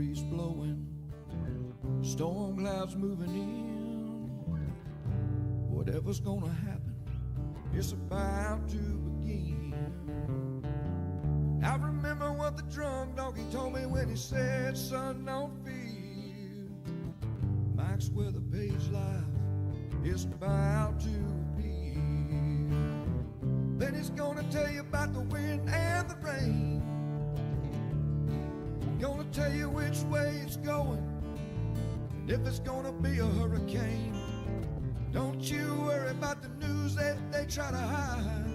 breeze blowing, storm clouds moving in. Whatever's gonna happen, it's about to begin. I remember what the drunk donkey told me when he said, son, don't fear. Mike's where the page life is about to appear. Then he's gonna tell you about the wind and the rain. Gonna tell you which way it's going, and if it's gonna be a hurricane. Don't you worry about the news that they try to hide.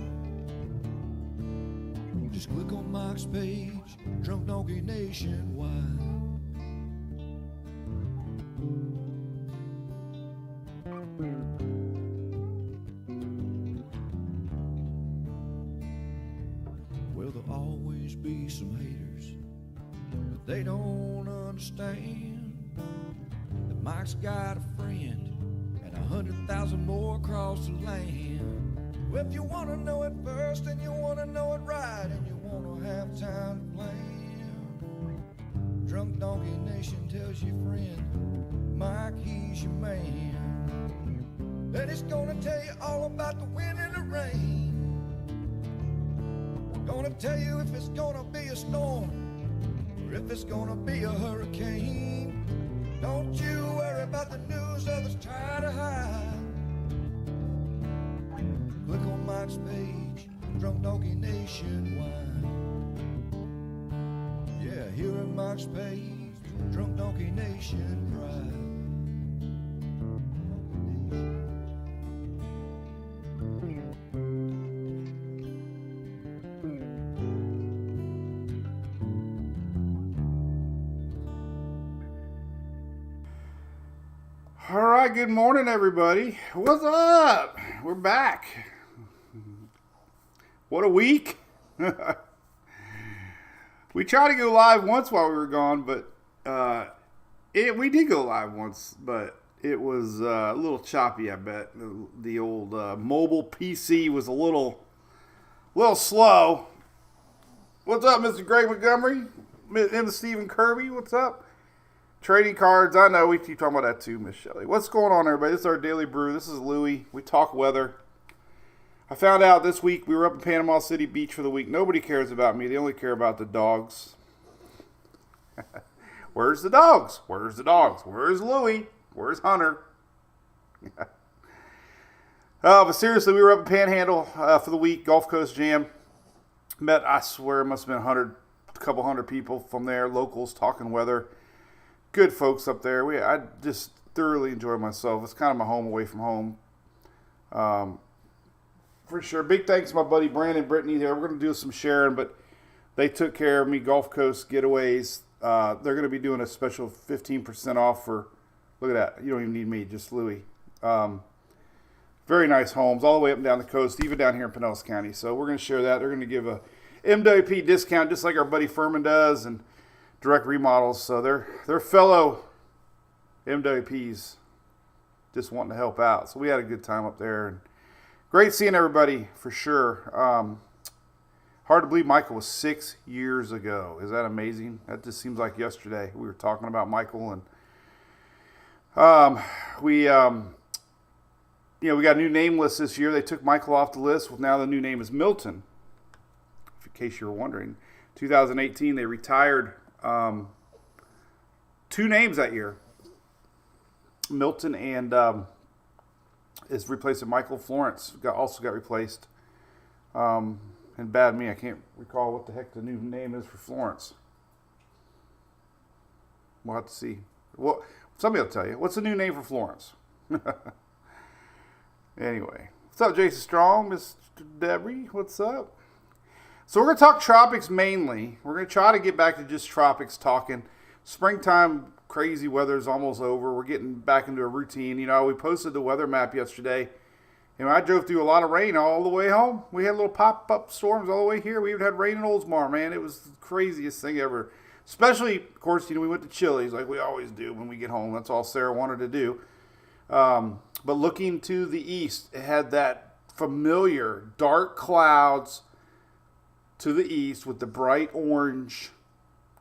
Just click on Mike's page, Drunk Donkey Nationwide. Well, there'll always be some haters, but they don't understand that Mike's got a friend and 100,000 more across the land. Well, if you want to know it first and you want to know it right and you want to have time to plan, Drunk Donkey Nation tells your friend Mike, he's your man. And he's gonna tell you all about the wind and the rain. Gonna tell you if it's gonna be a storm or if it's gonna be a hurricane. Don't you worry about the news others try to hide. Click on Mike's page, Drunk Donkey Nationwide. Yeah, here at Mike's page, Drunk Donkey Nation pride. All right, good morning, everybody. What's up? We're back. What a week. We tried to go live once while we were gone, but we did go live once, but it was a little choppy, I bet. The old mobile PC was a little slow. What's up, Mr. Greg Montgomery? And Stephen Kirby, what's up? Trading cards, I know, we keep talking about that too, Miss Shelley. What's going on, everybody? This is our Daily Brew. This is Louie. We talk weather. I found out this week we were up in Panama City Beach for the week. Nobody cares about me. They only care about the dogs. Where's the dogs? Where's the dogs? Where's Louie? Where's Hunter? But seriously, we were up in Panhandle for the week, Gulf Coast Jam. Met, I swear, it must have been a couple hundred people from there, locals, talking weather. Good folks up there. I just thoroughly enjoyed myself. It's kind of my home away from home. For sure. Big thanks to my buddy Brandon and Brittany there. We're going to do some sharing, but they took care of me. Gulf Coast Getaways. They're going to be doing a special 15% off for, look at that. You don't even need me, just Louie. Very nice homes all the way up and down the coast, even down here in Pinellas County. So we're going to share that. They're going to give a MWP discount just like our buddy Furman does, and direct remodels. So they're fellow MWPs just wanting to help out. So we had a good time up there. And great seeing everybody for sure. Hard to believe Michael was 6 years ago. Is that amazing? That just seems like yesterday. We were talking about Michael, and we got a new name list this year. They took Michael off the list. Well, now the new name is Milton. In case you were wondering, 2018 they retired 2 names that year. Milton and is replacing Michael. Florence also got replaced. And bad me, I can't recall what the heck the new name is for Florence. We'll have to see. Well, somebody will tell you. What's the new name for Florence? Anyway, what's up, Jason Strong, Mr. Debris? What's up? So we're going to talk tropics mainly. We're going to try to get back to just tropics talking. Springtime crazy weather is almost over. We're getting back into a routine. We posted the weather map yesterday. I drove through a lot of rain all the way home. We had little pop-up storms all the way here. We even had rain in Oldsmar, man. It was the craziest thing ever. Especially, of course, we went to Chili's like we always do when we get home. That's all Sarah wanted to do. But looking to the east, it had that familiar dark clouds to the east with the bright orange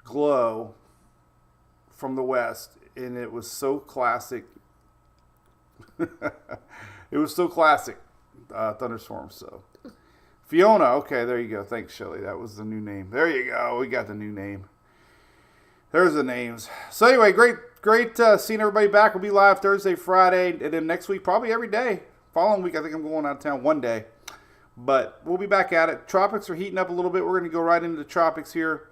glow from the west, and it was so classic. It was so classic, thunderstorm. So Fiona, okay, there you go. Thanks, Shelly. That was the new name. There you go. We got the new name. There's the names. So anyway, great seeing everybody back. We'll be live Thursday, Friday, and then next week probably every day. Following week, I think I'm going out of town one day. But we'll be back at it. Tropics are heating up a little bit. We're going to go right into the tropics here.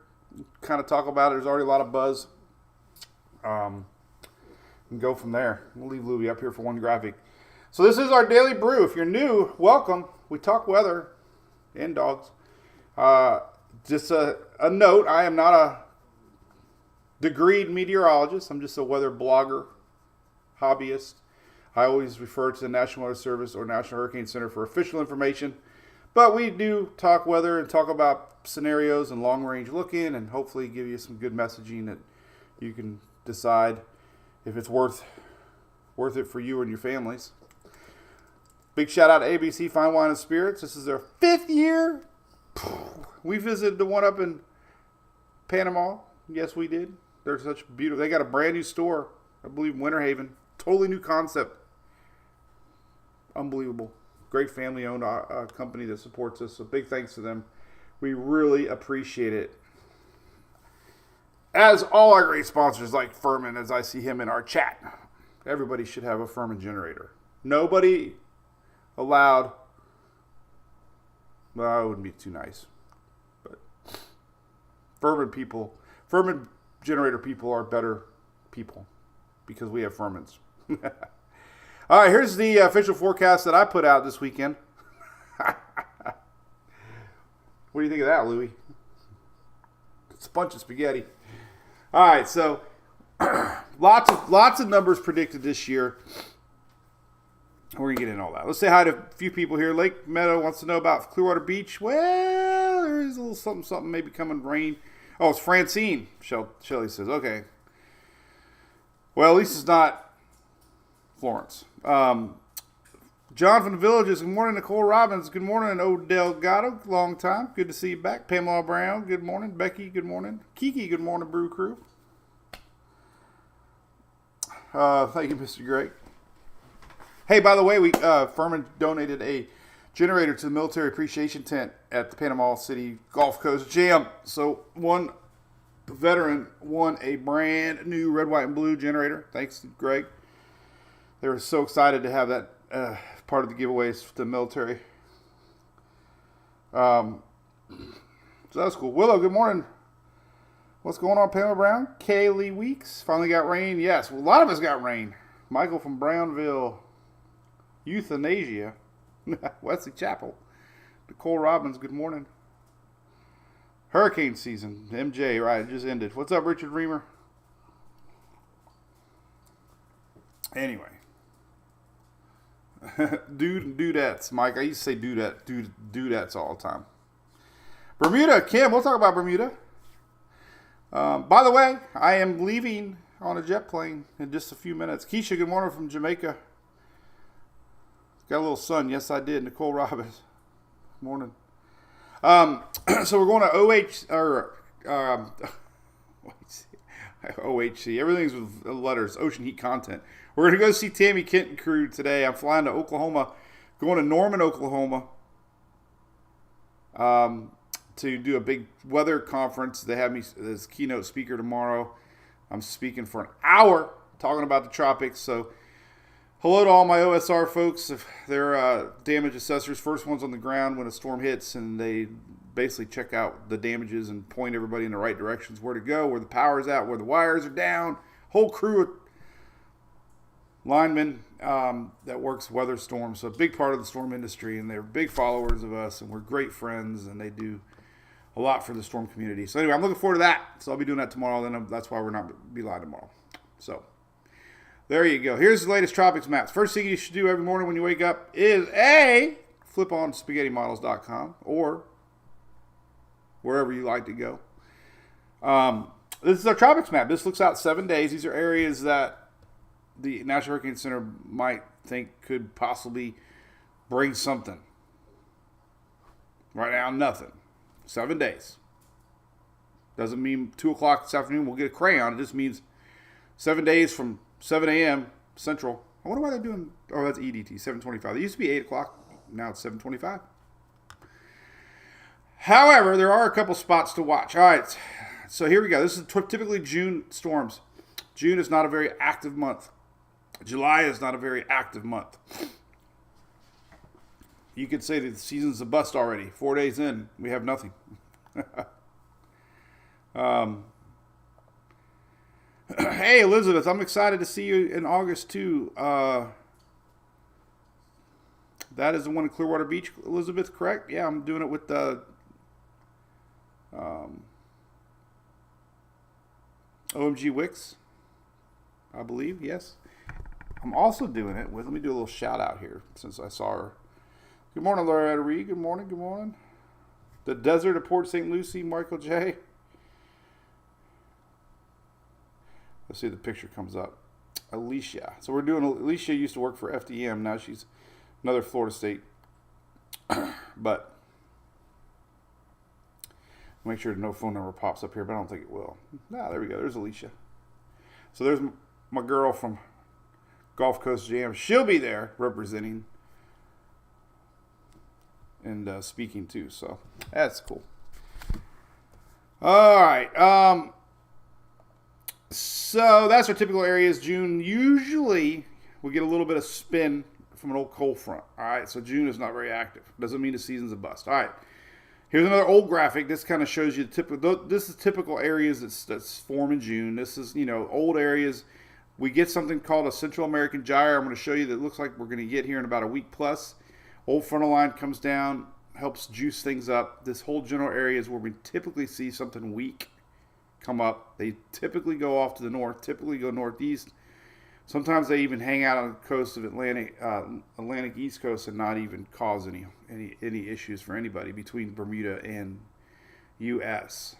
Kind of talk about it. There's already a lot of buzz. And go from there. We'll leave Louie up here for one graphic. So this is our daily brew. If you're new, welcome. We talk weather and dogs. Just a note. I am not a degreed meteorologist. I'm just a weather blogger, hobbyist. I always refer to the National Weather Service or National Hurricane Center for official information. But we do talk weather and talk about scenarios and long-range looking and hopefully give you some good messaging that you can decide if it's worth it for you and your families. Big shout out to ABC Fine Wine and Spirits. This is their 5th year. We visited the one up in Panama. Yes, we did. They're such beautiful. They got a brand new store, I believe, Winter Haven. Totally new concept. Unbelievable. Great family-owned company that supports us. So big thanks to them. We really appreciate it. As all our great sponsors like Furman, as I see him in our chat. Everybody should have a Furman generator. Nobody allowed. Well, it wouldn't be too nice. But Furman generator people are better people because we have Furmans. All right, here's the official forecast that I put out this weekend. What do you think of that, Louie? It's a bunch of spaghetti. All right, so lots of numbers predicted this year. We're going to get into all that. Let's say hi to a few people here. Lake Meadow wants to know about Clearwater Beach. Well, there is a little something maybe coming rain. Oh, it's Francine, Shelly says. Okay. Well, at least it's not Florence. John from the Villages, good morning. Nicole Robbins, good morning. Odell Gatto, long time. Good to see you back. Pamela Brown, good morning. Becky, good morning. Kiki, good morning, Brew Crew. Thank you, Mr. Gray. Hey, by the way, Furman donated a generator to the military appreciation tent at the Panama City Gulf Coast Jam. So one veteran won a brand new red, white, and blue generator. Thanks, Greg. They were so excited to have that part of the giveaways for the military. So that's cool. Willow, good morning. What's going on, Pamela Brown? Kaylee Weeks, finally got rain. Yes, well, a lot of us got rain. Michael from Brownville. Euthanasia. Wesley Chapel. Nicole Robbins, good morning. Hurricane season. MJ, right, it just ended. What's up, Richard Reamer? Anyway. Dudettes. Mike, I used to say dudettes all the time. Bermuda, Kim, we'll talk about Bermuda. By the way, I am leaving on a jet plane in just a few minutes. Keisha, good morning from Jamaica. Got a little sun. Yes, I did. Nicole Robbins. Morning. So we're going to OHC. Everything's with letters. Ocean Heat Content. We're going to go see Tammy Kent and crew today. I'm flying to Oklahoma. Going to Norman, Oklahoma. To do a big weather conference. They have me as keynote speaker tomorrow. I'm speaking for an hour talking about the tropics. So hello to all my OSR folks. If they're damage assessors, first ones on the ground when a storm hits, and they basically check out the damages and point everybody in the right directions, where to go, where the power's at, where the wires are down. Whole crew of linemen that works weather storms. So a big part of the storm industry, and they're big followers of us, and we're great friends, and they do a lot for the storm community. So anyway, I'm looking forward to that. So I'll be doing that tomorrow. Then that's why we're not be live tomorrow. So there you go. Here's the latest tropics maps. First thing you should do every morning when you wake up is flip on spaghettymodels.com or wherever you like to go. This is our tropics map. This looks out 7 days. These are areas that the National Hurricane Center might think could possibly bring something. Right now, nothing. 7 days. Doesn't mean 2 o'clock this afternoon we'll get a crayon. It just means 7 days from 7 a.m. Central. I wonder why they're doing, oh, that's EDT, 7:25. It used to be 8 o'clock. Now it's 7:25. However, there are a couple spots to watch. All right, so here we go. This is typically June storms. June is not a very active month. July is not a very active month. You could say that the season's a bust already. 4 days in, we have nothing. Hey, Elizabeth, I'm excited to see you in August, too. That is the one in Clearwater Beach, Elizabeth, correct? Yeah, I'm doing it with the OMG Wicks, I believe, yes. I'm also doing it with, let me do a little shout out here since I saw her. Good morning, Loretta Reed. Good morning, good morning. The Desert of Port St. Lucie, Michael J. Let's see if the picture comes up. Alicia. So we're doing, Alicia used to work for FDM. Now she's another Florida State. But make sure no phone number pops up here, but I don't think it will. Ah, there we go. There's Alicia. So there's my girl from Gulf Coast Jam. She'll be there representing and speaking too. So that's cool. All right. So that's our typical areas. June, usually we get a little bit of spin from an old cold front. All right, so June is not very active. Doesn't mean the season's a bust. All right, here's another old graphic. This kind of shows you the typical. This is typical areas that's form in June. This is, you know, old areas. We get something called a Central American gyre. I'm going to show you that it looks like we're going to get here in about a week plus. Old frontal line comes down, helps juice things up. This whole general area is where we typically see something weak come up. They typically go off to the north, typically go northeast. Sometimes they even hang out on the coast of Atlantic East Coast and not even cause any issues for anybody between Bermuda and U.S.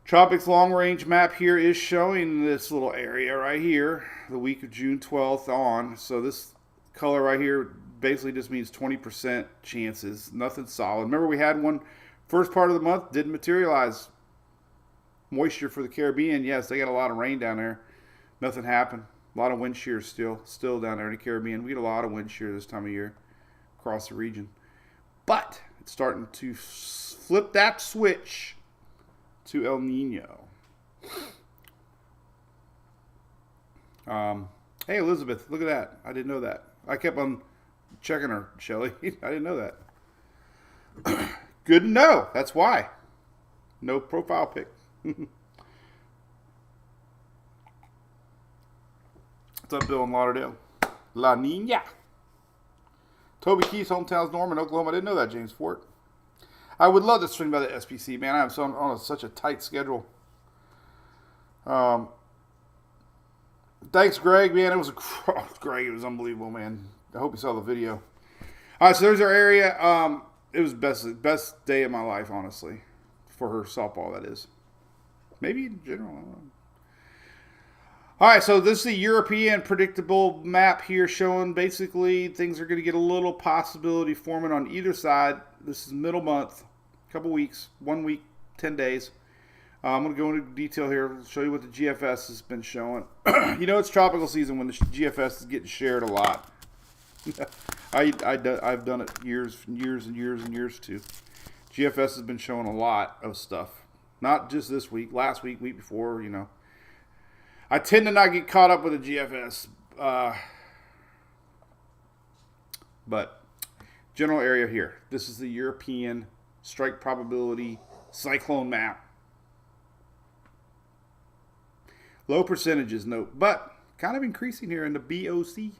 Tropics long range map here is showing this little area right here, the week of June 12th on. So this color right here basically just means 20% chances, nothing solid. Remember, we had one first part of the month, didn't materialize. Moisture for the Caribbean, yes, they got a lot of rain down there. Nothing happened. A lot of wind shear still down there in the Caribbean. We get a lot of wind shear this time of year across the region. But it's starting to flip that switch to El Nino. Hey, Elizabeth, look at that. I didn't know that. I kept on checking her, Shelly. I didn't know that. Good to know. That's why. No profile pic. What's up, Bill in Lauderdale? La Nina. Toby Keith's hometown's Norman, Oklahoma. I didn't know that, James Fort. I would love to swing by the SPC, man. I'm on such a tight schedule. Thanks, Greg, man. It was Greg. It was unbelievable, man. I hope you saw the video. All right, so there's our area. It was best day of my life, honestly, for her softball. That is. Maybe in general. I don't know. All right, so this is the European predictable map here showing basically things are going to get a little possibility forming on either side. This is middle month, a couple weeks, 1 week, 10 days. I'm going to go into detail here, show you what the GFS has been showing. You know, it's tropical season when the GFS is getting shared a lot. I've done it years and years too. GFS has been showing a lot of stuff. Not just this week, last week, week before, you know. I tend to not get caught up with the GFS. But general area here. This is the European strike probability cyclone map. Low percentages, note, but kind of increasing here in the BOC in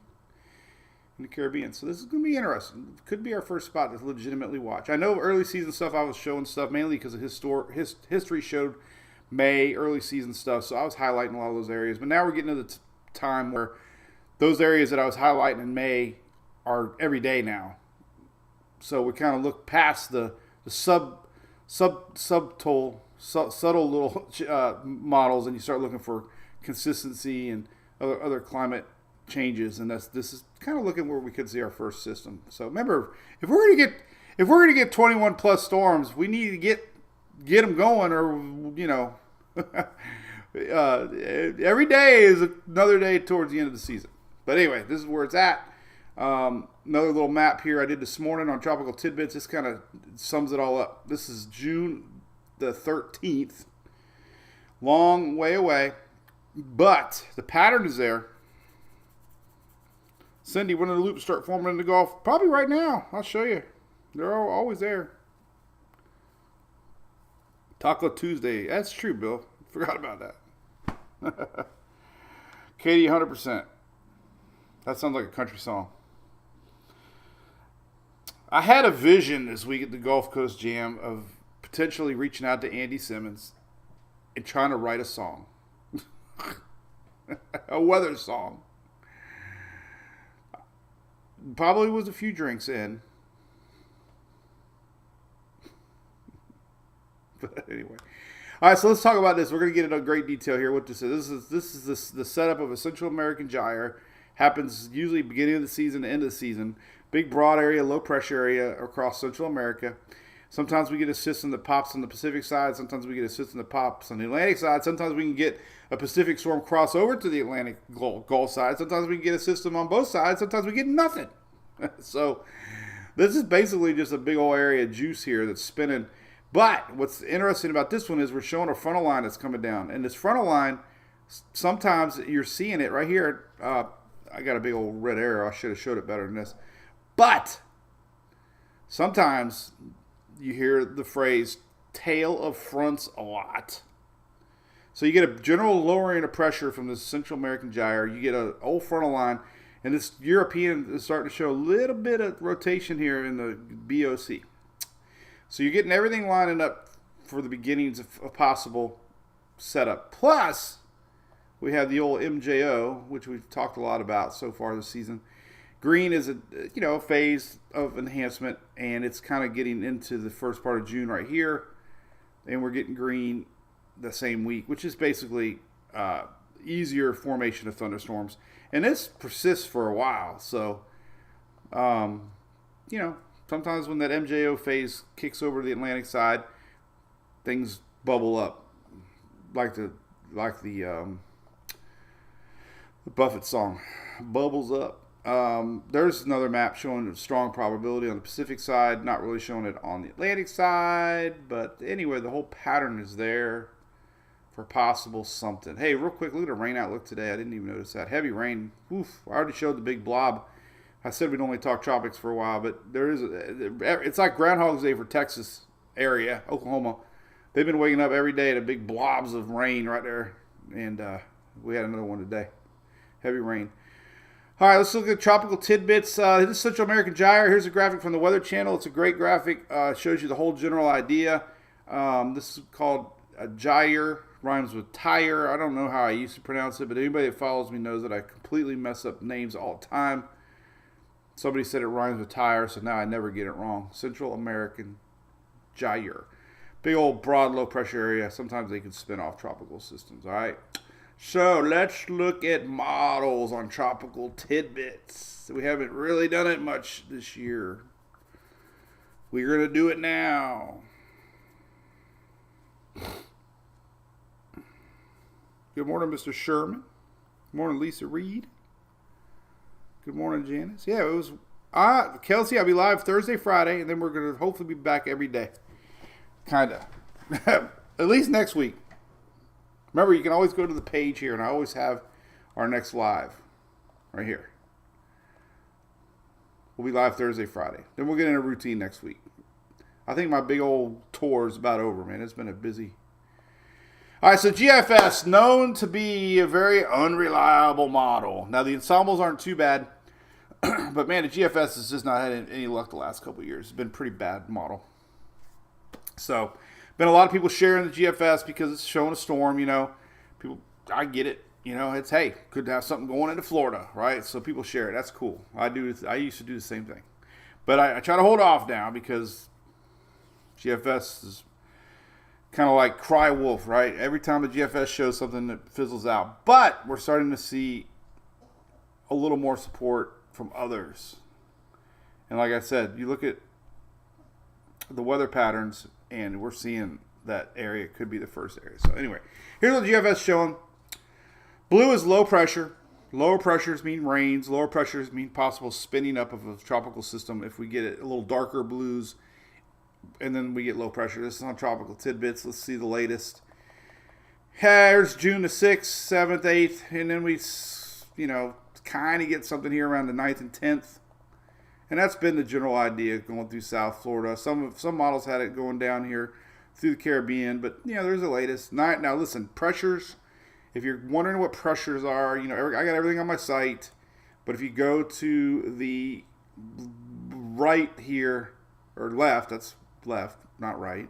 the Caribbean. So this is going to be interesting. Could be our first spot to legitimately watch. I know early season stuff, I was showing stuff mainly because of history showed May, early season stuff. So I was highlighting a lot of those areas. But now we're getting to the time where those areas that I was highlighting in May are every day now. So we kind of look past the subtle little models, and you start looking for consistency and other climate changes, and this is kind of looking where we could see our first system. So remember, if we're gonna get 21 plus storms, we need to get them going, or you know, Every day is another day towards the end of the season. But anyway, this is where it's at. Another little map here I did this morning on Tropical Tidbits. This kind of sums it all up. This is June the 13th. Long way away. But the pattern is there. Cindy, when do the loops start forming in the Gulf? Probably right now. I'll show you. They're always there. Taco Tuesday. That's true, Bill. Forgot about that. Katie, 100%. That sounds like a country song. I had a vision this week at the Gulf Coast Jam of potentially reaching out to Andy Simmons and trying to write a song. A weather song. Probably was a few drinks in. But anyway. All right, so let's talk about this. We're going to get into great detail here. What this is. This is the setup of a Central American gyre. Happens usually beginning of the season, end of the season. Big broad area, low pressure area across Central America. Sometimes we get a system that pops on the Pacific side. Sometimes we get a system that pops on the Atlantic side. Sometimes we can get a Pacific storm cross over to the Atlantic Gulf side. Sometimes we can get a system on both sides. Sometimes we get nothing. So this is basically just a big old area of juice here that's spinning. But what's interesting about this one is we're showing a frontal line that's coming down. And this frontal line, sometimes you're seeing it right here. I got a big old red arrow. I should have showed it better than this. But sometimes you hear the phrase tail of fronts a lot. So you get a general lowering of pressure from the Central American gyre. You get an old frontal line. And this European is starting to show a little bit of rotation here in the BOC. So you're getting everything lining up for the beginnings of a possible setup. Plus, we have the old MJO, which we've talked a lot about so far this season. Green is a phase of enhancement, and it's kind of getting into the first part of June right here. And we're getting green the same week, which is basically easier formation of thunderstorms. And this persists for a while. So, sometimes when that MJO phase kicks over to the Atlantic side, things bubble up, like the Buffett song, bubbles up. There's another map showing a strong probability on the Pacific side, not really showing it on the Atlantic side, but anyway, the whole pattern is there for possible something. Hey, real quick, look at the rain outlook today. I didn't even notice that. Heavy rain. Oof, I already showed the big blob. I said we'd only talk tropics for a while, but it's like Groundhog's Day for Texas area, Oklahoma. They've been waking up every day to big blobs of rain right there, and we had another one today. Heavy rain. All right, let's look at tropical tidbits. This is Central American gyre. Here's a graphic from the Weather Channel. It's a great graphic. It shows you the whole general idea. This is called a gyre. Rhymes with tire. I don't know how I used to pronounce it, but anybody that follows me knows that I completely mess up names all the time. Somebody said it rhymes with tire, so now I never get it wrong. Central American gyre. Big old broad low pressure area. Sometimes they can spin off tropical systems, all right? So let's look at models on tropical tidbits. We haven't really done it much this year. We're going to do it now. Good morning, Mr. Sherman. Good morning, Lisa Reed. Good morning, Janice. Yeah, it was Kelsey. I'll be live Thursday, Friday, and then we're going to hopefully be back every day. Kind of. At least next week. Remember, you can always go to the page here, and I always have our next live right here. We'll be live Thursday, Friday. Then we'll get in a routine next week. I think my big old tour is about over, man. It's been a busy. All right, so GFS, known to be a very unreliable model. Now, the ensembles aren't too bad, but man, the GFS has just not had any luck the last couple of years. It's been a pretty bad model. So, been a lot of people sharing the GFS because it's showing a storm, People, I get it. It's, hey, could have something going into Florida, right? So people share it. That's cool. I used to do the same thing. But I try to hold off now because GFS is kind of like cry wolf, right? Every time the GFS shows something that fizzles out. But we're starting to see a little more support from others. And like I said, you look at the weather patterns and we're seeing that area could be the first area. So anyway, here's what the GFS is showing. Blue is low pressure. Lower pressures mean rains. Lower pressures mean possible spinning up of a tropical system. If we get it a little darker blues, and then we get low pressure. This is on tropical tidbits. Let's see the latest. Here's June the 6th, 7th, 8th, and then we, kind of get something here around the 9th and 10th. And that's been the general idea going through South Florida. Some models had it going down here through the Caribbean, but there's the latest. Now listen, pressures. If you're wondering what pressures are, I got everything on my site. But if you go to the right here, or left, that's left, not right.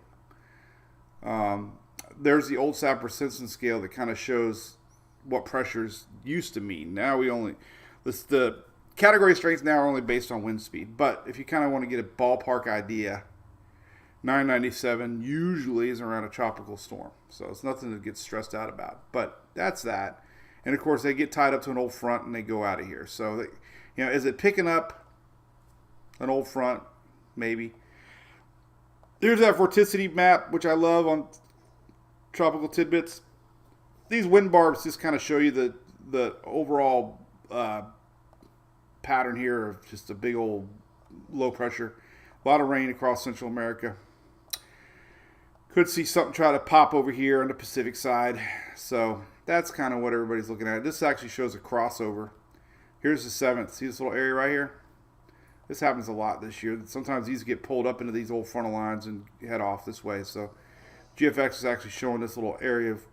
There's the old Saffir-Simpson scale that kind of shows what pressures used to mean. Now the category strengths now are only based on wind speed. But if you kind of want to get a ballpark idea, 997 usually is around a tropical storm. So it's nothing to get stressed out about. But that's that. And of course, they get tied up to an old front and they go out of here. So, is it picking up an old front? Maybe. Here's that vorticity map, which I love on tropical tidbits. These wind barbs just kind of show you the overall pattern here of just a big old low pressure. A lot of rain across Central America. Could see something try to pop over here on the Pacific side. So that's kind of what everybody's looking at. This actually shows a crossover. Here's the 7th. See this little area right here? This happens a lot this year. Sometimes these get pulled up into these old frontal lines and head off this way. So GFX is actually showing this little area of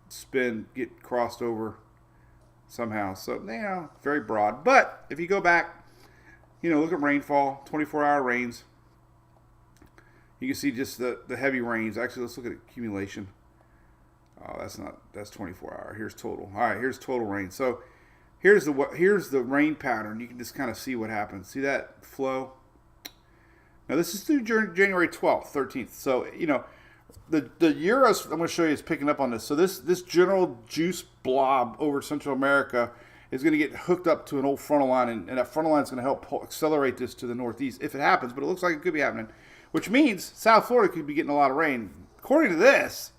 spin get crossed over somehow. So, very broad. But if you go back, look at rainfall, 24-hour rains. You can see just the heavy rains. Actually, let's look at accumulation. Oh, that's 24-hour. Here's total. All right, here's total rain. So here's the rain pattern. You can just kind of see what happens. See that flow? Now this is through January 12th, 13th. So, the Euros I'm going to show you is picking up on this. So this general juice blob over Central America is going to get hooked up to an old frontal line, and that frontal line is going to help accelerate this to the northeast if it happens, but it looks like it could be happening, which means South Florida could be getting a lot of rain. According to this,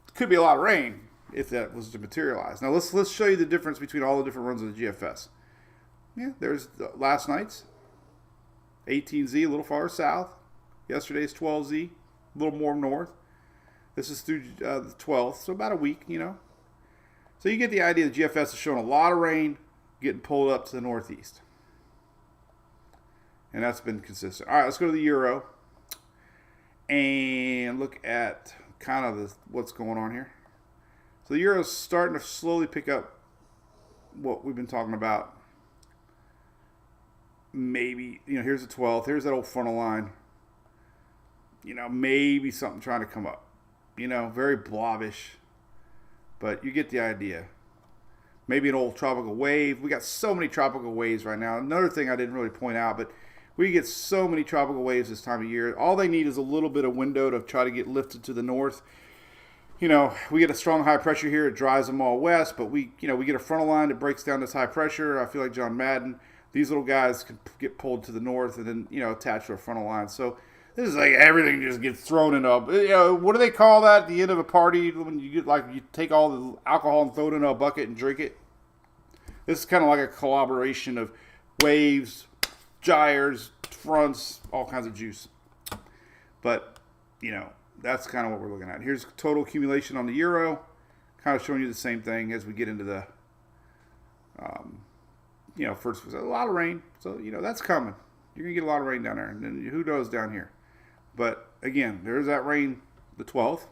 it could be a lot of rain if that was to materialize. Now let's show you the difference between all the different runs of the GFS. Yeah, there's last night's 18Z, a little farther south. Yesterday's 12Z, a little more north. This is through the 12th, so about a week, So you get the idea that GFS is showing a lot of rain getting pulled up to the northeast. And that's been consistent. All right, let's go to the Euro and look at kind of what's going on here. So the Euro is starting to slowly pick up what we've been talking about. Maybe, here's the 12th. Here's that old frontal line. Maybe something trying to come up. Very blobbish. But you get the idea. Maybe an old tropical wave. We got so many tropical waves right now. Another thing I didn't really point out, but we get so many tropical waves this time of year. All they need is a little bit of window to try to get lifted to the north. We get a strong high pressure here. It drives them all west, but we get a frontal line that breaks down this high pressure. I feel like John Madden. These little guys can get pulled to the north and then, attached to a frontal line. So this is like everything just gets thrown in what do they call that at the end of a party when you you take all the alcohol and throw it in a bucket and drink it? This is kind of like a collaboration of waves, gyres, fronts, all kinds of juice. But, that's kind of what we're looking at. Here's total accumulation on the Euro, kind of showing you the same thing as we get into the, first was a lot of rain. So, that's coming. You're going to get a lot of rain down there. And then who knows down here. But, again, there's that rain the 12th.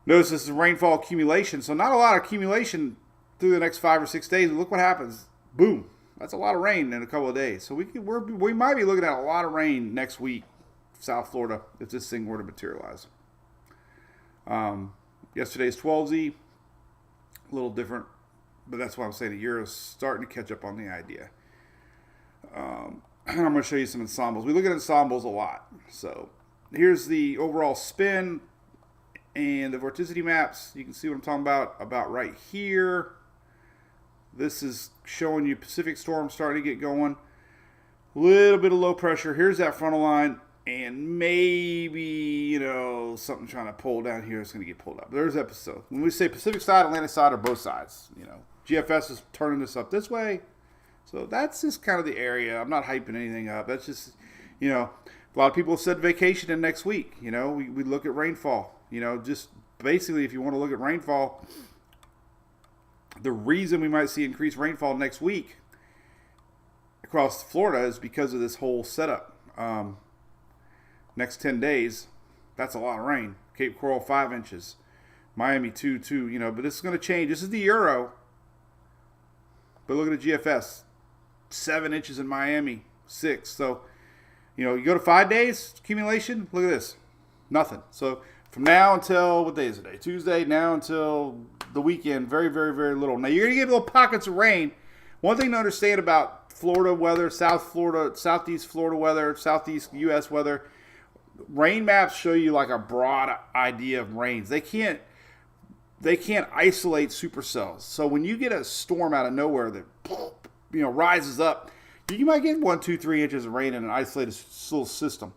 Notice this is rainfall accumulation. So not a lot of accumulation through the next 5 or 6 days. Look what happens. Boom. That's a lot of rain in a couple of days. So we might be looking at a lot of rain next week, South Florida, if this thing were to materialize. Yesterday's 12Z, a little different. But that's why I'm saying the Euro's starting to catch up on the idea. I'm going to show you some ensembles. We look at ensembles a lot. So here's the overall spin and the vorticity maps. You can see what I'm talking about right here. This is showing you Pacific storm starting to get going. A little bit of low pressure. Here's that frontal line. And maybe, something trying to pull down here is going to get pulled up. There's episode. When we say Pacific side, Atlantic side, or both sides, GFS is turning this up this way. So that's just kind of the area. I'm not hyping anything up. That's just, a lot of people said vacation in next week. We look at rainfall. Just basically, if you want to look at rainfall, the reason we might see increased rainfall next week across Florida is because of this whole setup. Next 10 days, that's a lot of rain. Cape Coral, 5 inches. Miami, 2, but this is going to change. This is the Euro. But look at the GFS. 7 inches in Miami, 6. So, you go to 5 days, accumulation, look at this. Nothing. So, from now until, what day is it today? Tuesday, now until the weekend, very, very, very little. Now, you're going to get little pockets of rain. One thing to understand about Florida weather, South Florida, Southeast Florida weather, Southeast U.S. weather, rain maps show you like a broad idea of rains. They can't isolate supercells. So when you get a storm out of nowhere that rises up, you might get 1, 2, 3 inches of rain in an isolated little system.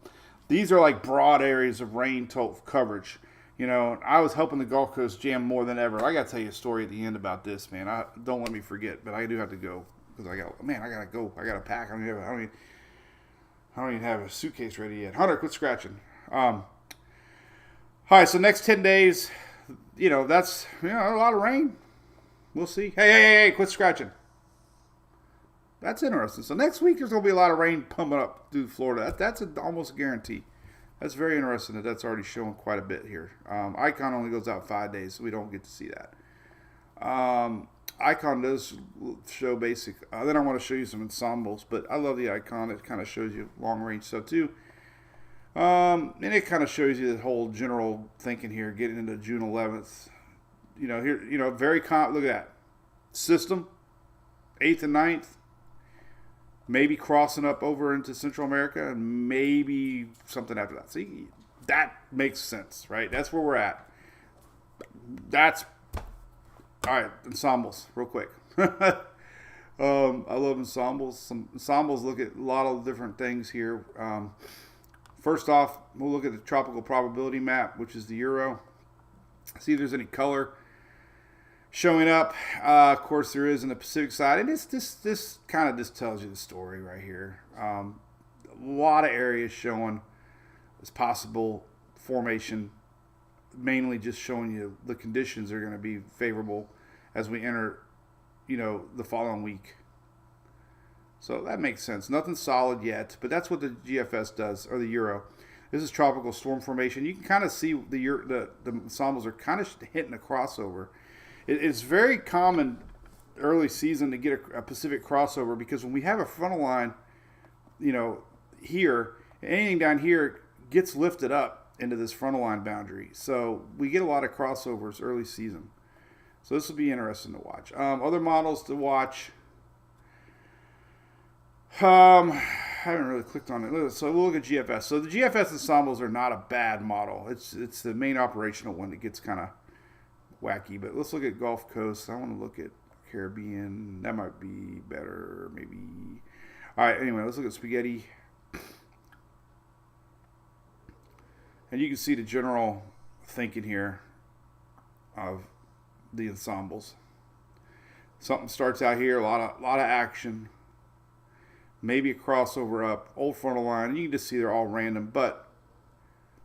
These are like broad areas of rain coverage. I was helping the Gulf Coast jam more than ever. I got to tell you a story at the end about this, man. Don't let me forget, but I do have to go because I got to go. I got to pack. I don't even have a suitcase ready yet. Hunter, quit scratching. All right, so next 10 days, that's a lot of rain. We'll see. Hey, quit scratching. That's interesting. So next week there's going to be a lot of rain pumping up through Florida. That's almost a guarantee. That's very interesting that's already showing quite a bit here. Icon only goes out 5 days, so we don't get to see that. Icon does show basic. Then I want to show you some ensembles, but I love the icon. It kind of shows you long range stuff too. And it kind of shows you the whole general thinking here, getting into June 11th. Here, very look at that. System, 8th and 9th. Maybe crossing up over into Central America, and maybe something after that. See, that makes sense, right? That's where we're at. All right, ensembles, real quick. I love ensembles. Some ensembles look at a lot of different things here. First off, we'll look at the tropical probability map, which is the Euro. See if there's any color showing up. Of course, there is in the Pacific side. And this kind of just tells you the story right here. A lot of areas showing this possible formation, mainly just showing you the conditions are going to be favorable as we enter, the following week. So that makes sense. Nothing solid yet, but that's what the GFS does, or the Euro. This is tropical storm formation. You can kind of see the ensembles are kind of hitting a crossover. It's very common early season to get a Pacific crossover because when we have a frontal line, here, anything down here gets lifted up into this frontal line boundary. So we get a lot of crossovers early season. So this will be interesting to watch. Other models to watch. I haven't really clicked on it. So we'll look at GFS. So the GFS ensembles are not a bad model. It's the main operational one that gets kind of wacky. But let's look at Gulf Coast. I want to look at Caribbean. That might be better, maybe. All right, anyway, let's look at spaghetti. And you can see the general thinking here of the ensembles. Something starts out here, a lot of action. Maybe a crossover up, old frontal line. And you can just see they're all random. But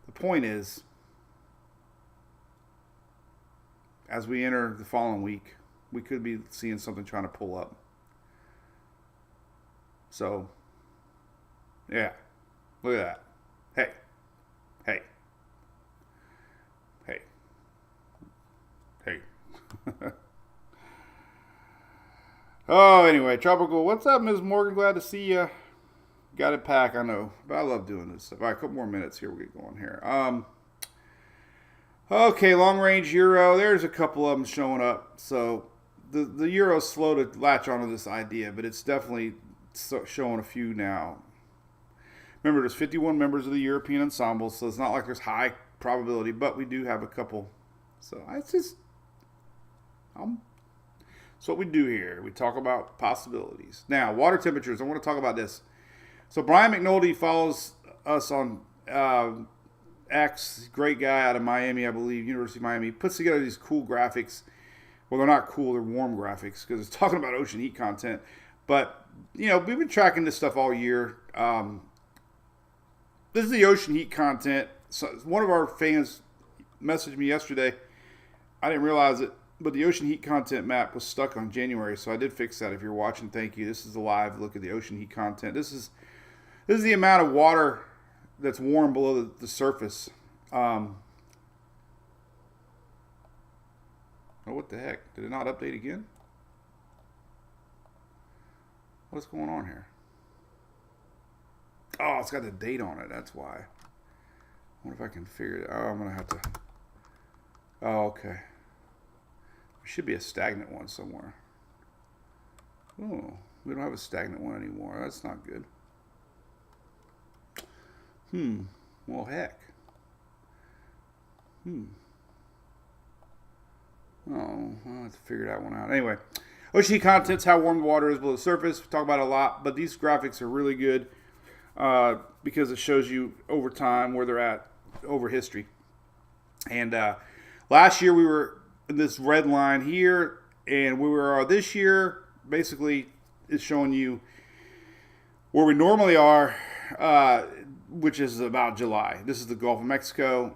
the point is, as we enter the following week, we could be seeing something trying to pull up. So, yeah. Look at that. Hey. Oh, anyway, tropical. What's up, Ms. Morgan? Glad to see you. Got it packed, I know, but I love doing this stuff. All right, a couple more minutes here. We'll get going here. Okay, long range Euro. There's a couple of them showing up. So the Euro's slow to latch onto this idea, but it's definitely showing a few now. Remember, there's 51 members of the European ensemble, so it's not like there's high probability, but we do have a couple. So it's just, it's what we do here. We talk about possibilities. Now, water temperatures. I want to talk about this. So Brian McNulty follows us on X, great guy out of Miami, I believe, University of Miami, puts together these cool graphics. Well, they're not cool, they're warm graphics because it's talking about ocean heat content. But, we've been tracking this stuff all year. This is the ocean heat content. So one of our fans messaged me yesterday. I didn't realize it, but the ocean heat content map was stuck on January, so I did fix that. If you're watching, thank you. This is a live look at the ocean heat content. This is the amount of water that's warm below the surface. Oh, what the heck? Did it not update again? What's going on here? Oh, it's got the date on it. That's why. I wonder if I can figure it out. Oh, I'm going to have to. Oh, okay. There should be a stagnant one somewhere. Oh, we don't have a stagnant one anymore. That's not good. Well, heck. Oh, I'll have to figure that one out. Anyway, ocean heat content's how warm the water is below the surface. We talk about it a lot, but these graphics are really good because it shows you over time where they're at over history. And last year we were in this red line here, and where we are this year basically is showing you where we normally are, which is about July. This is the Gulf of Mexico,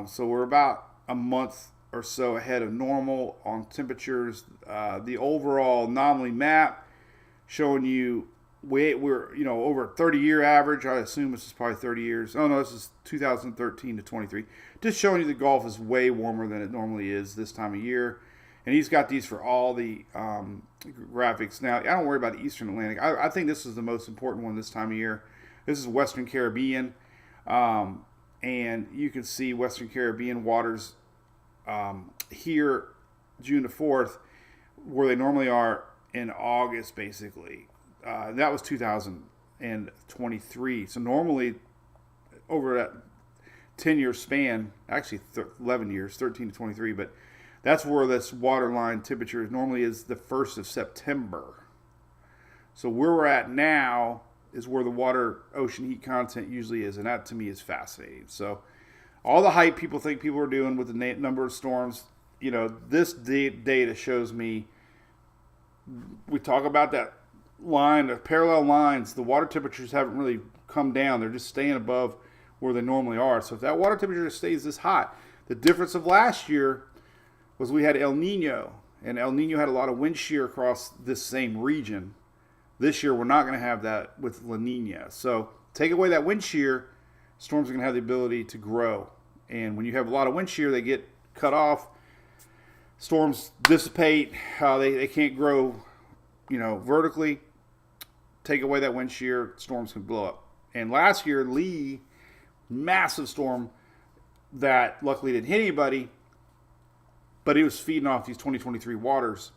so we're about a month or so ahead of normal on temperatures. The overall anomaly map showing you we're over a 30-year average. I assume this is probably 30 years. Oh no, this is 2013 to 23. Just showing you the Gulf is way warmer than it normally is this time of year. And he's got these for all the graphics. Now, I don't worry about the Eastern Atlantic. I think this is the most important one this time of year. This is Western Caribbean. And you can see Western Caribbean waters here June the 4th, where they normally are in August, basically. That was 2023. So normally, over that 10-year span, actually 11 years, 13 to 23, but that's where this water line temperature normally is the 1st of September. So where we're at now is where the water ocean heat content usually is, and that to me is fascinating. So all the hype people think people are doing with the number of storms, this data shows me, we talk about that line, the parallel lines, the water temperatures haven't really come down. They're just staying above where they normally are. So if that water temperature stays this hot, the difference of last year was we had El Nino, and El Nino had a lot of wind shear across this same region. This year, we're not going to have that with La Nina. So take away that wind shear, storms are going to have the ability to grow. And when you have a lot of wind shear, they get cut off. Storms dissipate. They can't grow, vertically. Take away that wind shear, storms can blow up. And last year, Lee, massive storm that luckily didn't hit anybody, but it was feeding off these 2023 waters,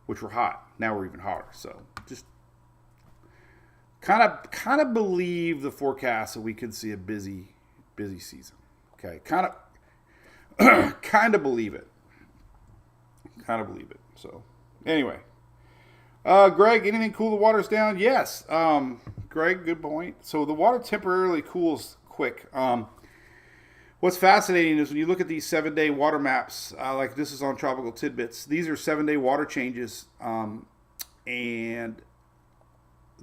which were hot. Now we're even hotter. So just kind of believe the forecast that we could see a busy season. Okay, kind of believe it. So anyway, Greg, anything cool the water's down? Yes, Greg, good point. So the water temporarily cools quick. What's fascinating is when you look at these 7-day water maps, like this is on Tropical Tidbits, these are 7-day water changes, and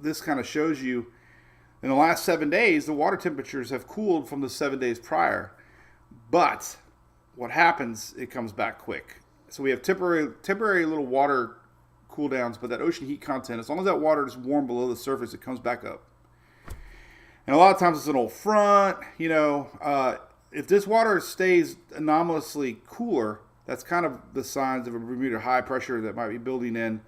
this kind of shows you in the last 7 days, the water temperatures have cooled from the 7 days prior. But what happens, it comes back quick. So we have temporary little water cool downs, but that ocean heat content, as long as that water is warm below the surface, it comes back up. And a lot of times it's an old front, if this water stays anomalously cooler, that's kind of the signs of a Bermuda high pressure that might be building in,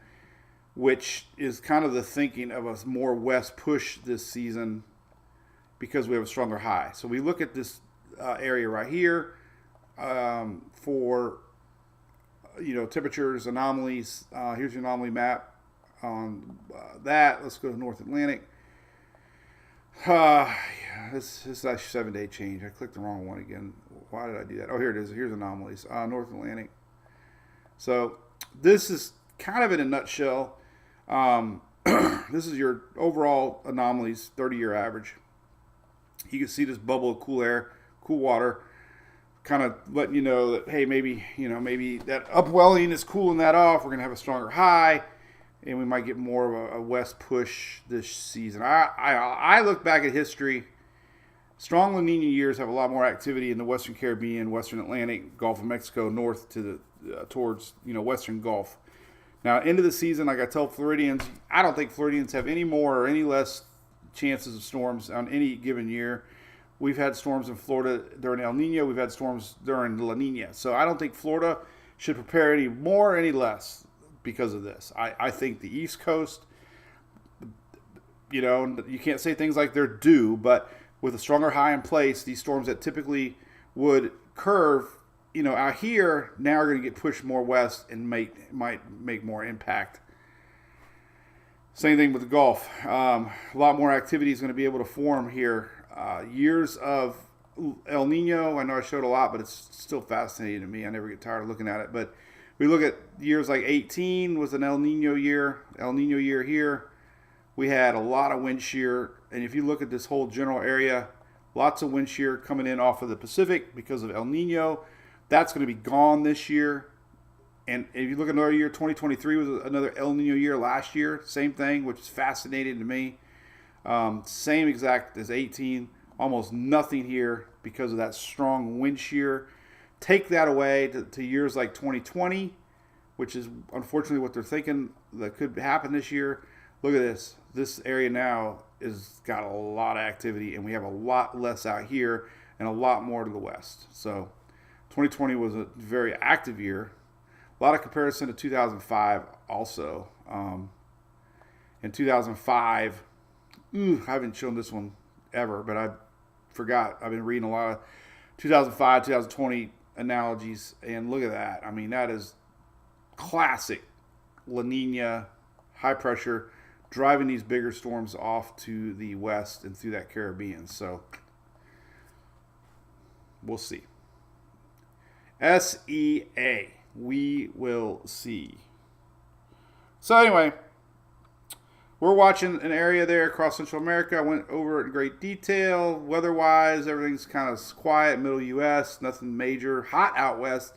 which is kind of the thinking of a more west push this season because we have a stronger high. So we look at this area right here for temperatures, anomalies. Here's your anomaly map on that. Let's go to North Atlantic. This is actually 7-day change. I clicked the wrong one again. Why did I do that? Oh, here it is. Here's anomalies. North Atlantic. So this is kind of in a nutshell. This is your overall anomalies, 30-year average. You can see this bubble of cool air, cool water, kind of letting you know that, hey, maybe that upwelling is cooling that off. We're going to have a stronger high, and we might get more of a west push this season. I look back at history. Strong La Nina years have a lot more activity in the Western Caribbean, Western Atlantic, Gulf of Mexico, north to the towards Western Gulf. Now, end of the season, like I tell Floridians, I don't think Floridians have any more or any less chances of storms on any given year. We've had storms in Florida during El Nino. We've had storms during La Nina. So I don't think Florida should prepare any more or any less because of this. I think the East Coast, you can't say things like they're due, but with a stronger high in place, these storms that typically would curve, out here now are going to get pushed more west and might make more impact. Same thing with the Gulf. A lot more activity is going to be able to form here. Years of El Nino, I know I showed a lot, but it's still fascinating to me. I never get tired of looking at it. But we look at years like 18 was an El Nino year. El Nino year here. We had a lot of wind shear. And if you look at this whole general area, lots of wind shear coming in off of the Pacific because of El Nino. That's going to be gone this year. And if you look at another year, 2023 was another El Nino year last year. Same thing, which is fascinating to me. Same exact as 18. Almost nothing here because of that strong wind shear. Take that away to years like 2020, which is unfortunately what they're thinking that could happen this year. Look at this. This area now is got a lot of activity, and we have a lot less out here and a lot more to the west. So 2020 was a very active year. A lot of comparison to 2005 also. In 2005, I haven't shown this one ever, but I forgot. I've been reading a lot of 2005, 2020 analogies, and look at that. I mean, that is classic La Nina, high pressure, driving these bigger storms off to the west and through that Caribbean. So we'll see. SEA. We will see. So anyway, we're watching an area there across Central America. I went over it in great detail. Weather-wise, everything's kind of quiet. Middle U.S., nothing major. Hot out west.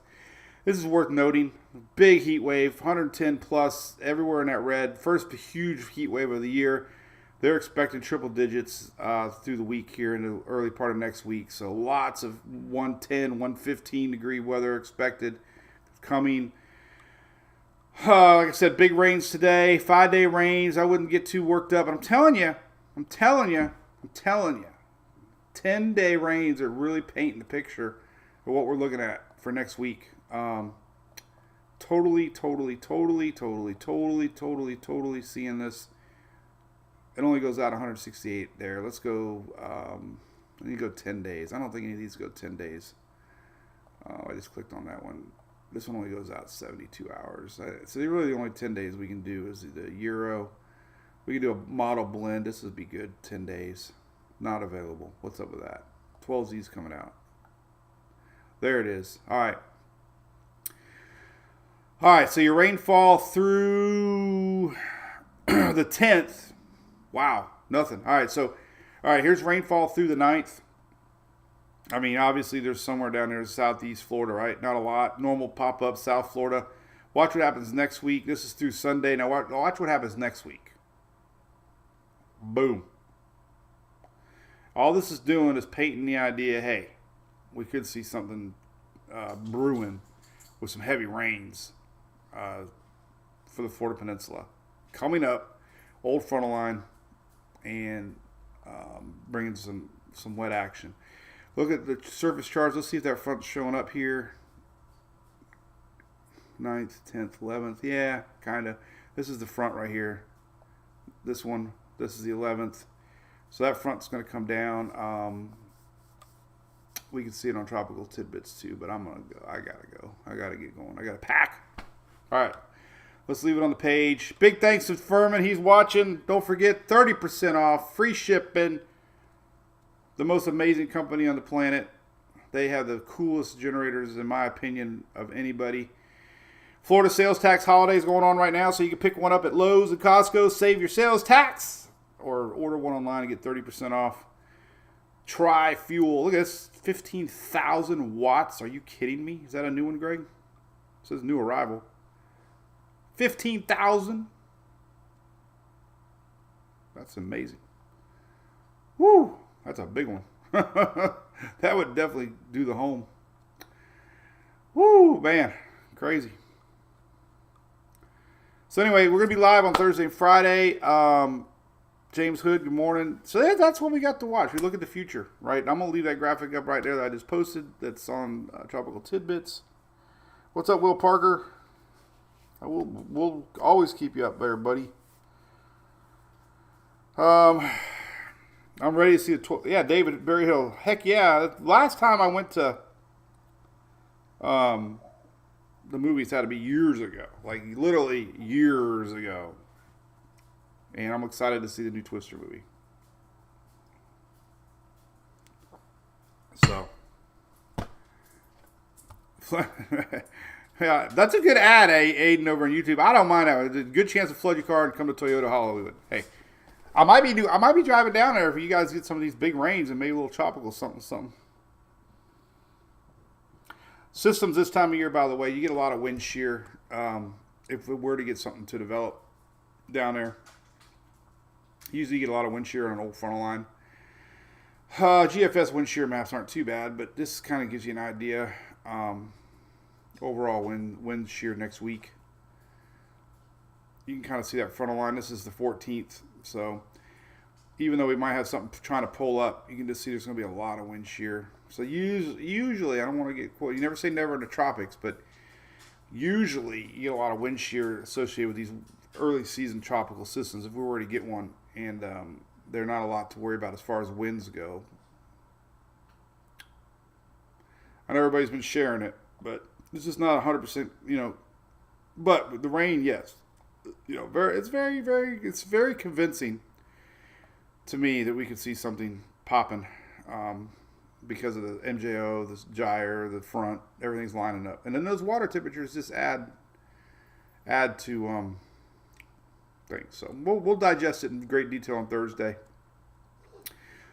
This is worth noting. Big heat wave, 110 plus everywhere in that red. First huge heat wave of the year. They're expecting triple digits through the week here in the early part of next week. So lots of 110, 115 degree weather expected coming. Like I said, big rains today, 5-day rains. I wouldn't get too worked up. But I'm telling you, 10-day rains are really painting the picture of what we're looking at for next week. Totally seeing this. It only goes out 168 there. Let's go, let me go 10 days. I don't think any of these go 10 days. I just clicked on that one. This one only goes out 72 hours. So really the only 10 days we can do is the Euro. We can do a model blend. This would be good, 10 days. Not available. What's up with that? 12Z's coming out. There it is. All right, so your rainfall through the 10th. Wow, nothing. All right, here's rainfall through the 9th. I mean, obviously, there's somewhere down there in southeast Florida, right? Not a lot. Normal pop-up, South Florida. Watch what happens next week. This is through Sunday. Now, watch what happens next week. Boom. All this is doing is painting the idea, hey, we could see something brewing with some heavy rains for the Florida Peninsula. Coming up, old frontal line, and bringing some wet action. Look at the surface charts. Let's see if that front's showing up here. 9th, 10th, 11th. Yeah, kind of. This is the front right here. This one. This is the 11th. So that front's going to come down. We can see it on Tropical Tidbits too, but I'm going to go. I got to go. I got to get going. I got to pack. All right. Let's leave it on the page. Big thanks to Furman. He's watching. Don't forget, 30% off. Free shipping. The most amazing company on the planet. They have the coolest generators, in my opinion, of anybody. Florida sales tax holiday is going on right now, so you can pick one up at Lowe's and Costco, save your sales tax, or order one online and get 30% off. Tri-fuel. Look at this. 15,000 watts. Are you kidding me? Is that a new one, Greg? It says new arrival. 15,000. That's amazing. Woo. That's a big one. That would definitely do the home. Woo, man. Crazy. So anyway, we're going to be live on Thursday and Friday. James Hood, good morning. So that's what we got to watch. We look at the future, right? I'm going to leave that graphic up right there that I just posted. That's on Tropical Tidbits. What's up, Will Parker? We'll always keep you up there, buddy. I'm ready to see the David Berryhill. Heck yeah. Last time I went to the movies had to be years ago. Like literally years ago. And I'm excited to see the new Twister movie. So. Yeah, that's a good ad, Aiden, over on YouTube. I don't mind that. It's a good chance to flood your car and come to Toyota Hollywood. Hey, I might be driving down there if you guys get some of these big rains and maybe a little tropical something. Systems this time of year, by the way, you get a lot of wind shear if we were to get something to develop down there. Usually you get a lot of wind shear on an old frontal line. GFS wind shear maps aren't too bad, but this kind of gives you an idea. Overall wind shear next week. You can kind of see that frontal line. This is the 14th. So even though we might have something trying to pull up, you can just see there's going to be a lot of wind shear. So usually, I don't want to get quoted. You never say never in the tropics, but usually you get a lot of wind shear associated with these early season tropical systems if we were to get one. And they're not a lot to worry about as far as winds go. I know everybody's been sharing it, but this is not 100%, but the rain, yes. It's very convincing to me that we could see something popping because of the MJO, this gyre, the front, everything's lining up. And then those water temperatures just add to things. So we'll digest it in great detail on Thursday.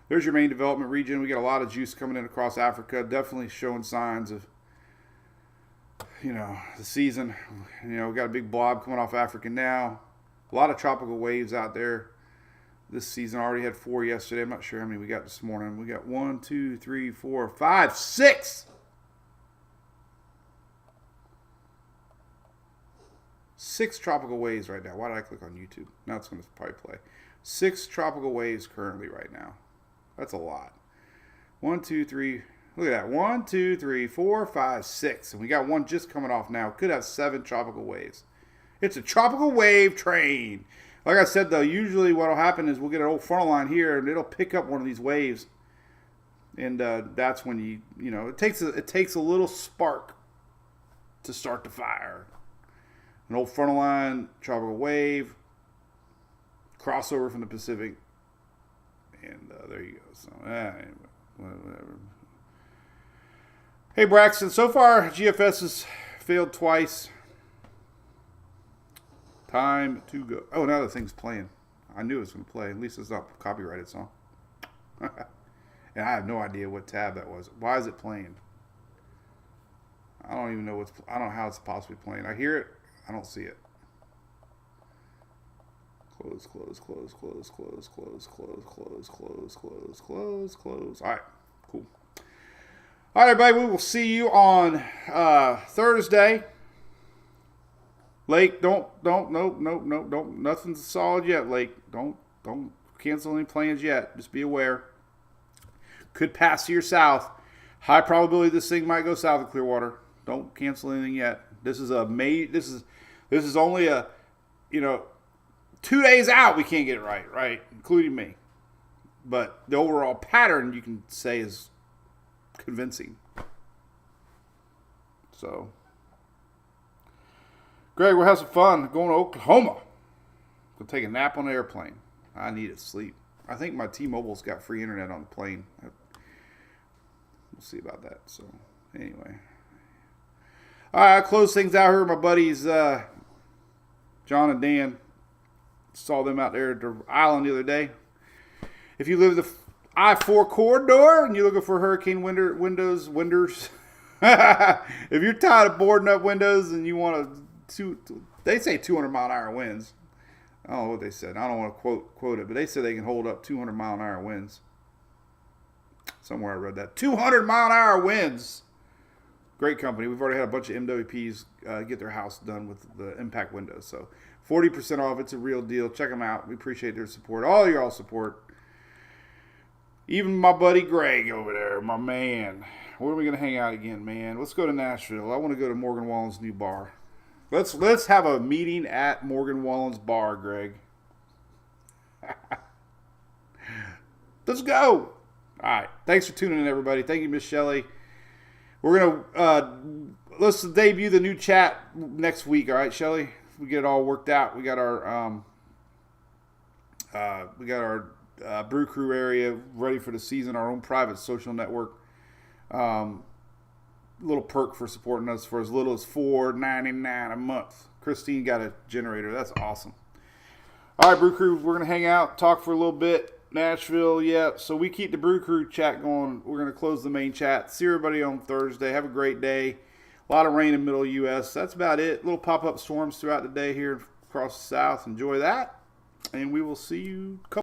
There's your main development region. We got a lot of juice coming in across Africa, definitely showing signs of the season. We got a big blob coming off Africa now. A lot of tropical waves out there this season. Already had 4 yesterday. I'm not sure how many we got this morning. We got 1, 2, 3, 4, 5, 6. 6 tropical waves right now. Why did I click on YouTube? Now it's going to probably play. 6 tropical waves currently right now. That's a lot. 1, 2, 3. Look at that. 1, 2, 3, 4, 5, 6. And we got one just coming off now. Could have 7 tropical waves. It's a tropical wave train. Like I said, though, usually what will happen is we'll get an old frontal line here, and it'll pick up one of these waves. And that's when it takes a little spark to start the fire. An old frontal line, tropical wave, crossover from the Pacific. And there you go. So, whatever. Hey, Braxton. So far, GFS has failed twice. Time to go. Oh, now the thing's playing. I knew it was going to play. At least it's not a copyrighted song. And I have no idea what tab that was. Why is it playing? I don't even know I don't know how it's possibly playing. I hear it. I don't see it. Close. All right, cool. All right, everybody, we will see you on Thursday. Lake, nope, nothing's solid yet, Lake. Don't cancel any plans yet. Just be aware. Could pass to your south. High probability this thing might go south of Clearwater. Don't cancel anything yet. This is only a 2 days out we can't get it right, including me. But the overall pattern you can say is convincing. So, Greg, we'll have some fun going to Oklahoma. We'll take a nap on the airplane. I need to sleep. I think my T-Mobile's got free internet on the plane. We'll see about that. So, anyway. All right, I'll close things out here. My buddies, John and Dan, saw them out there at the island the other day. If you live I-4 corridor and you're looking for hurricane windows. If you're tired of boarding up windows and you want they say 200-mile-an-hour winds. I don't know what they said. I don't want to quote it, but they said they can hold up 200-mile-an-hour winds. Somewhere I read that. 200-mile-an-hour winds. Great company. We've already had a bunch of MWPs get their house done with the impact windows. So 40% off. It's a real deal. Check them out. We appreciate their support. All y'all support. Even my buddy Greg over there, my man. Where are we going to hang out again, man? Let's go to Nashville. I want to go to Morgan Wallen's new bar. Let's have a meeting at Morgan Wallen's bar, Greg. Let's go. All right. Thanks for tuning in, everybody. Thank you, Miss Shelley. We're going to let's debut the new chat next week. All right, Shelley? We get it all worked out. We got our Brew Crew area ready for the season, our own private social network. Little perk for supporting us for as little as $4.99 a month. Christine got a generator. That's awesome. All right, Brew Crew, we're going to hang out, talk for a little bit. Nashville, yeah. So we keep the Brew Crew chat going. We're going to close the main chat. See everybody on Thursday. Have a great day. A lot of rain in the middle U.S. That's about it. Little pop-up storms throughout the day here across the south. Enjoy that. And we will see you